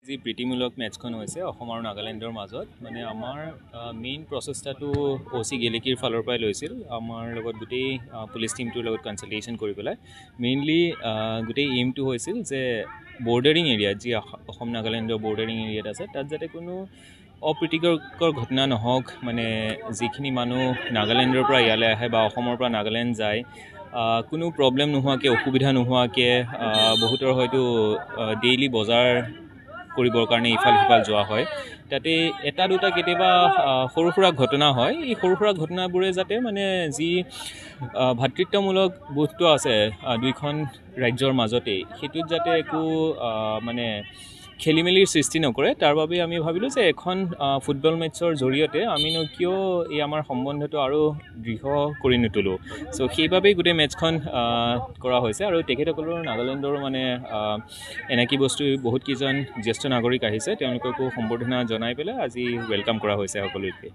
যি প্ৰীতিমূলক মেটছখন হৈছে অসম আৰু নাগালেণ্ডৰ মাজত মানে আমাৰ মেইন প্ৰচেষ্টাটো OC গেলেকীৰ ফালৰ পৰাই লৈছিল আমাৰ লগত গোটেই পুলিচ টিমটোৰ লগত কনচালটেশ্যন কৰি পেলাই মেইনলি গোটেই এইমটো হৈছিল যে বৰ্ডাৰিং এৰিয়াত যি অসম নাগালেণ্ডৰ বৰ্ডাৰিং এৰিয়াত আছে তাত যাতে কোনো অপ্ৰীতিকৰ ঘটনা নহওক মানে যিখিনি মানুহ নাগালেণ্ডৰ পৰা ইয়ালৈ আহে বা অসমৰ পৰা নাগালেণ্ড যায় কোনো প্ৰব্লেম নোহোৱাকৈ অসুবিধা নোহোৱাকৈ বহুতৰ হয়তো ডেইলি বজাৰ কৰিবৰ কাৰণে ইফাল সিফাল যোৱা হয় তাতে এটা দুটা কেতিয়াবা সৰু সুৰা ঘটনা হয় এই সৰু সুৰা ঘটনাবোৰে যাতে মানে যি ভাতৃত্বমূলক বোধটো আছে দুইখন ৰাজ্যৰ মাজতে সেইটোত যাতে একো মানে খেলিমেলিৰ সৃষ্টি নকৰে তাৰ বাবে আমি ভাবিলোঁ যে এখন ফুটবল মেটছৰ জৰিয়তে আমিনো কিয় এই আমাৰ সম্বন্ধটো আৰু দৃঢ় কৰি নুতুলোঁ চ' সেইবাবেই গোটেই মেটছখন কৰা হৈছে আৰু তেখেতসকলৰ নাগালেণ্ডৰ মানে এনেকি বস্তু বহুত কেইজন জ্যেষ্ঠ নাগৰিক আহিছে তেওঁলোককো সম্বৰ্ধনা জনাই পেলাই আজি ৱেলকাম কৰা হৈছে সকলোকে